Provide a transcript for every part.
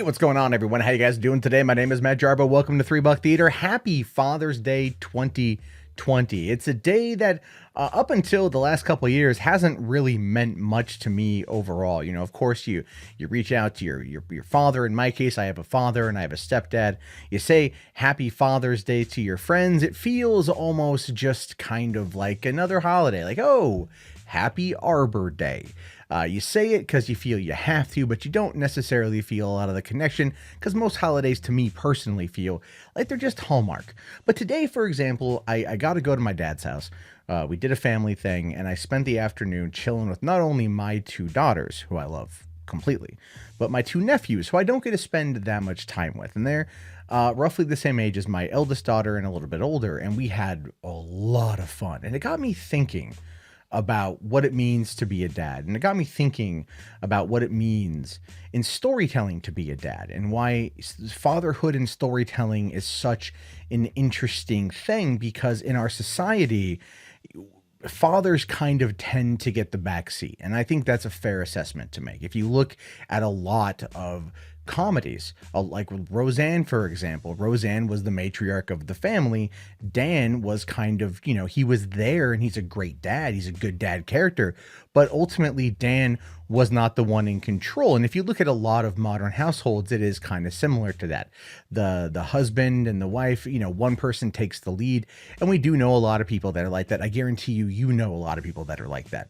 What's going on, everyone? How you guys doing today? My name is Matt Jarbo. Welcome to $3 Theater. Happy Father's Day 2020. It's a day that, up until the last couple of years, hasn't really meant much to me overall. You know, of course, you reach out to your father. In my case, I have a father and I have a stepdad. You say Happy Father's Day to your friends. It feels almost just kind of like another holiday. Like, oh, Happy Arbor Day. You say it because you feel you have to, but you don't necessarily feel a lot of the connection because most holidays, to me personally, feel like they're just Hallmark. But today, for example, I got to go to my dad's house. We did a family thing, and I spent the afternoon chilling with not only my two daughters, who I love completely, but my two nephews, who I don't get to spend that much time with. And they're roughly the same age as my eldest daughter and a little bit older, and we had a lot of fun. And it got me thinking about what it means to be a dad. And it got me thinking about what it means in storytelling to be a dad and why fatherhood and storytelling is such an interesting thing, because in our society, fathers kind of tend to get the back seat. And I think that's a fair assessment to make. If you look at a lot of comedies, like Roseanne, for example, Roseanne was the matriarch of the family. Dan was kind of, he was there and he's a great dad. He's a good dad character. But ultimately, Dan was not the one in control. And if you look at a lot of modern households, it is kind of similar to that. The husband and the wife, one person takes the lead. And we do know a lot of people that are like that. I guarantee you know a lot of people that are like that.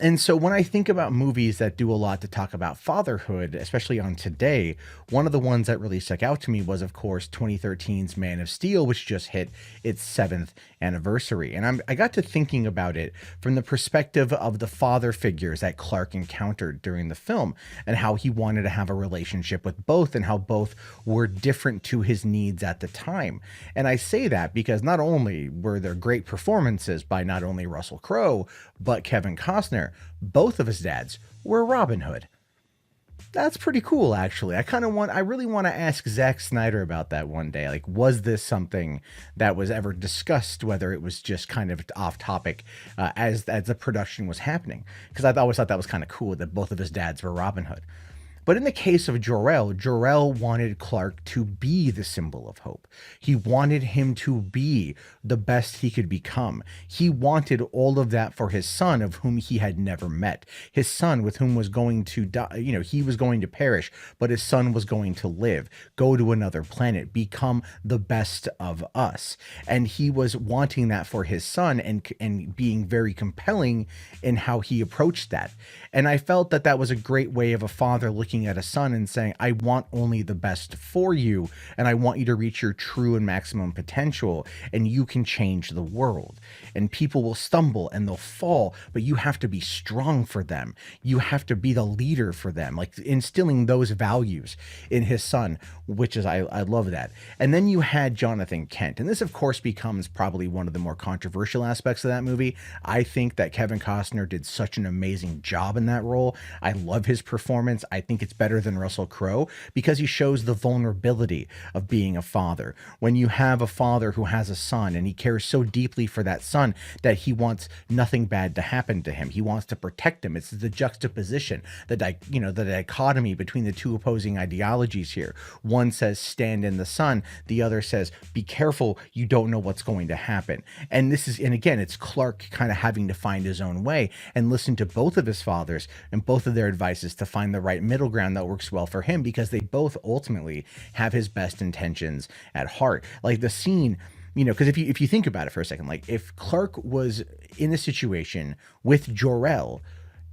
And so when I think about movies that do a lot to talk about fatherhood, especially on today, one of the ones that really stuck out to me was, of course, 2013's Man of Steel, which just hit its 7th anniversary. And I got to thinking about it from the perspective of the father figures that Clark encountered during the film, and how he wanted to have a relationship with both, and how both were different to his needs at the time. And I say that because not only were there great performances by not only Russell Crowe, but Kevin Costner, both of his dads were Robin Hood. That's pretty cool, actually. I really want to ask Zack Snyder about that one day. Like, was this something that was ever discussed, whether it was just kind of off topic as the production was happening? Because I always thought that was kind of cool that both of his dads were Robin Hood. But in the case of Jor-El wanted Clark to be the symbol of hope. He wanted him to be the best he could become. He wanted all of that for his son, of whom he had never met. His son, with whom was going to die, he was going to perish, but his son was going to live, go to another planet, become the best of us. And he was wanting that for his son, and being very compelling in how he approached that. And I felt that that was a great way of a father looking at a son and saying, I want only the best for you, and I want you to reach your true and maximum potential, and you can change the world. And people will stumble and they'll fall, but you have to be strong for them. You have to be the leader for them, like instilling those values in his son, which is, I love that. And then you had Jonathan Kent. And this, of course, becomes probably one of the more controversial aspects of that movie. I think that Kevin Costner did such an amazing job in that role. I love his performance. I think it's better than Russell Crowe because he shows the vulnerability of being a father. When you have a father who has a son and he cares so deeply for that son that he wants nothing bad to happen to him. He wants to protect him. It's the juxtaposition, the dichotomy between the two opposing ideologies here. One says stand in the sun, the other says be careful, you don't know what's going to happen. And again, it's Clark kind of having to find his own way and listen to both of his fathers and both of their advices to find the right middle ground that works well for him, because they both ultimately have his best intentions at heart. Like the scene, because if you think about it for a second, like if Clark was in a situation with Jor-El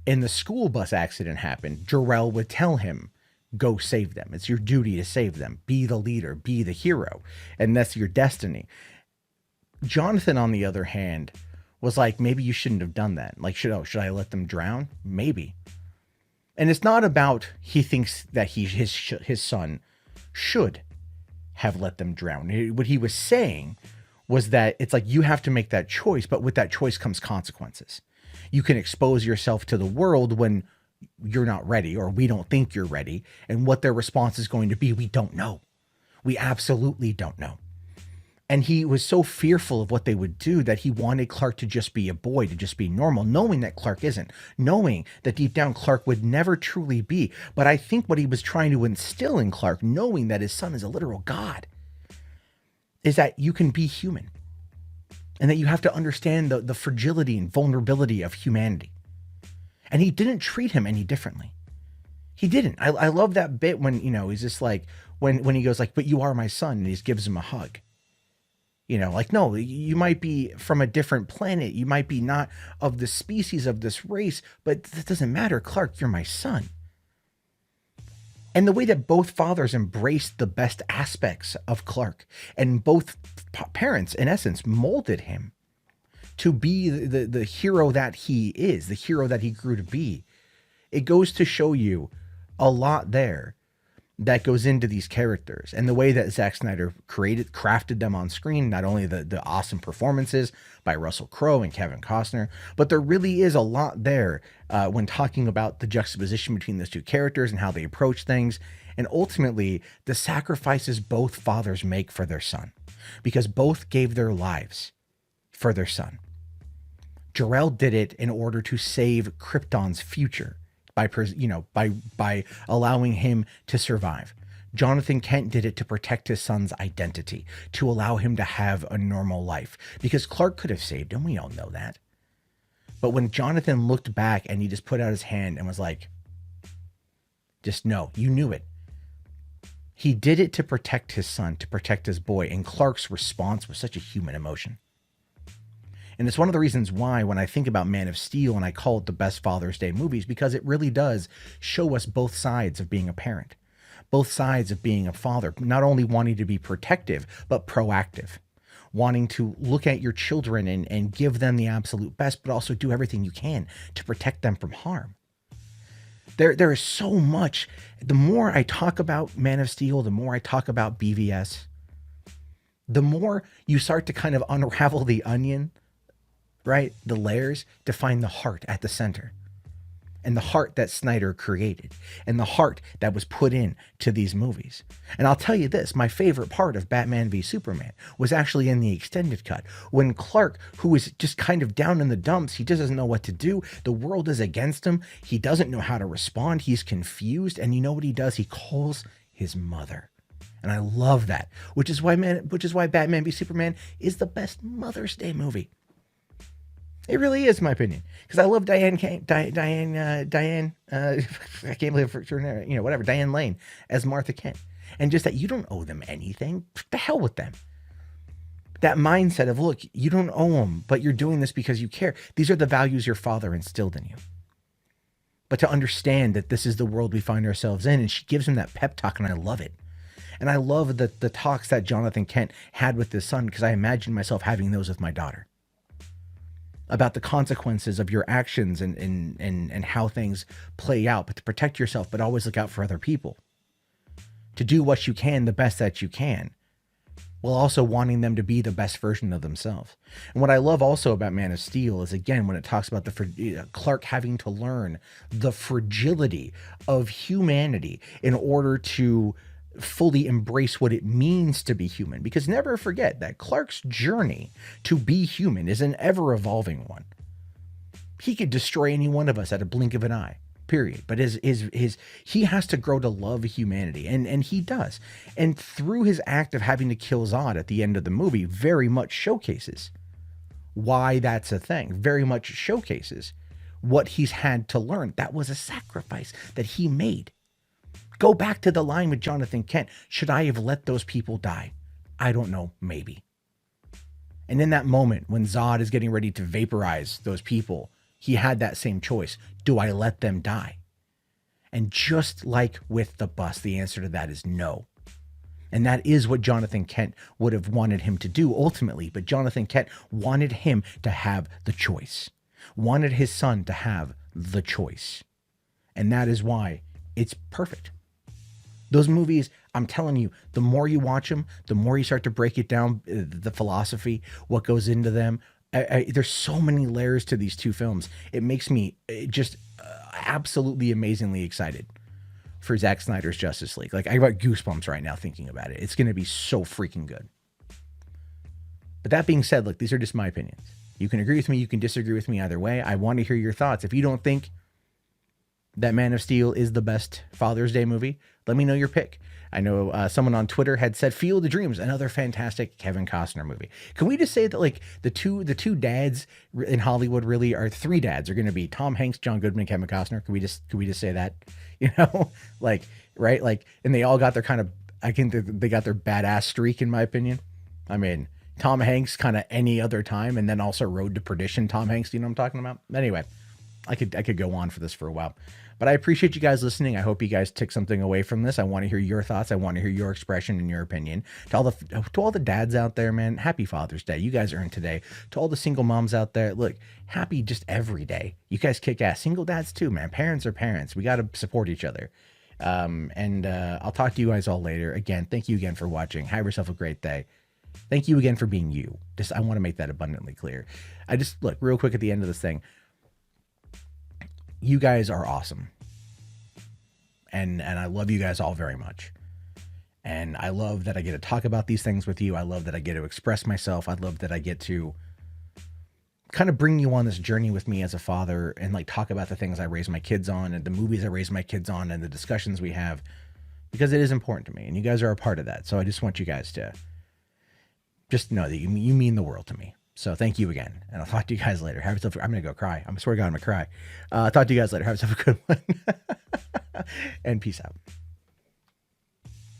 and the school bus accident happened, Jor-El would tell him, go save them. It's your duty to save them. Be the leader, be the hero. And that's your destiny. Jonathan, on the other hand, was like, maybe you shouldn't have done that. Like, should I let them drown? Maybe. And it's not about he thinks that his son should have let them drown. What he was saying was that it's like you have to make that choice, but with that choice comes consequences. You can expose yourself to the world when you're not ready, or we don't think you're ready, and what their response is going to be, we don't know. We absolutely don't know. And he was so fearful of what they would do that he wanted Clark to just be a boy, to just be normal, knowing that Clark isn't, knowing that deep down Clark would never truly be. But I think what he was trying to instill in Clark, knowing that his son is a literal god, is that you can be human and that you have to understand the fragility and vulnerability of humanity. And he didn't treat him any differently. He didn't. I love that bit when, he's just like, when he goes like, but you are my son, and he gives him a hug. Like, no, you might be from a different planet. You might be not of the species of this race, but that doesn't matter. Clark, you're my son. And the way that both fathers embraced the best aspects of Clark, and both parents, in essence, molded him to be the hero that he is, the hero that he grew to be. It goes to show you a lot there that goes into these characters, and the way that Zack Snyder crafted them on screen, not only the awesome performances by Russell Crowe and Kevin Costner, but there really is a lot there when talking about the juxtaposition between those two characters and how they approach things, and ultimately the sacrifices both fathers make for their son, because both gave their lives for their son. Jor-El did it in order to save Krypton's future, by allowing him to survive. Jonathan Kent did it to protect his son's identity, to allow him to have a normal life, because Clark could have saved him. We all know that. But when Jonathan looked back and he just put out his hand and was like, just no, you knew it. He did it to protect his son, to protect his boy. And Clark's response was such a human emotion. And it's one of the reasons why when I think about Man of Steel and I call it the best Father's Day movies, because it really does show us both sides of being a parent, both sides of being a father, not only wanting to be protective, but proactive, wanting to look at your children and give them the absolute best, but also do everything you can to protect them from harm. There is so much. The more I talk about Man of Steel, the more I talk about BVS, the more you start to kind of unravel the onion, right? The layers, to find the heart at the center, and the heart that Snyder created, and the heart that was put in to these movies. And I'll tell you this, my favorite part of Batman v Superman was actually in the extended cut, when Clark, who is just kind of down in the dumps, he just doesn't know what to do. The world is against him. He doesn't know how to respond. He's confused. And you know what he does? He calls his mother. And I love that, which is why Batman v Superman is the best Mother's Day movie. It really is, in my opinion, because I love Diane, I can't believe her name, whatever, Diane Lane as Martha Kent. And just that you don't owe them anything. The hell with them. That mindset of, look, you don't owe them, but you're doing this because you care. These are the values your father instilled in you. But to understand that this is the world we find ourselves in, and she gives him that pep talk, and I love it. And I love the talks that Jonathan Kent had with his son, because I imagine myself having those with my daughter, about the consequences of your actions and how things play out, but to protect yourself, but always look out for other people, to do what you can, the best that you can, while also wanting them to be the best version of themselves. And what I love also about Man of Steel is, again, when it talks about Clark having to learn the fragility of humanity in order to fully embrace what it means to be human. Because never forget that Clark's journey to be human is an ever evolving one. He could destroy any one of us at a blink of an eye, period. But he has to grow to love humanity, and he does. And through his act of having to kill Zod at the end of the movie, very much showcases why that's a thing, very much showcases what he's had to learn. That was a sacrifice that he made. Go back to the line with Jonathan Kent. Should I have let those people die? I don't know, maybe. And in that moment, when Zod is getting ready to vaporize those people, he had that same choice. Do I let them die? And just like with the bus, the answer to that is no. And that is what Jonathan Kent would have wanted him to do ultimately. But Jonathan Kent wanted him to have the choice, wanted his son to have the choice. And that is why it's perfect. Those movies, I'm telling you, the more you watch them, the more you start to break it down, the philosophy, what goes into them. There's so many layers to these two films. It makes me just absolutely amazingly excited for Zack Snyder's Justice League. Like, I got goosebumps right now thinking about it. It's going to be so freaking good. But that being said, look, these are just my opinions. You can agree with me, you can disagree with me either way. I want to hear your thoughts. If you don't think that Man of Steel is the best Father's Day movie, let me know your pick. I know someone on Twitter had said Field of Dreams, another fantastic Kevin Costner movie. Can we just say that like the two dads in Hollywood really are three dads are going to be Tom Hanks, John Goodman, Kevin Costner? Can we just say that? You know, like right, like, and they all got their kind of, I think they got their badass streak in my opinion. I mean, Tom Hanks kind of any other time, and then also Road to Perdition. Tom Hanks, you know what I'm talking about? Anyway, I could go on for this for a while. But I appreciate you guys listening. I hope you guys took something away from this. I want to hear your thoughts. I want to hear your expression and your opinion. To all the dads out there, man, happy Father's Day. You guys earned today. To all the single moms out there, look, happy just every day. You guys kick ass. Single dads too, man. Parents are parents. We got to support each other. I'll talk to you guys all later. Again, thank you again for watching. Have yourself a great day. Thank you again for being you. Just, I want to make that abundantly clear. I just, look, real quick at the end of this thing. You guys are awesome. And I love you guys all very much. And I love that I get to talk about these things with you. I love that I get to express myself. I love that I get to kind of bring you on this journey with me as a father and like talk about the things I raise my kids on and the movies I raise my kids on and the discussions we have, because it is important to me and you guys are a part of that. So I just want you guys to just know that you mean the world to me. So thank you again. And I'll talk to you guys later. Have yourself, I'm going to go cry. I swear to God, I'm going to cry. Talk to you guys later. Have yourself a good one. And peace out.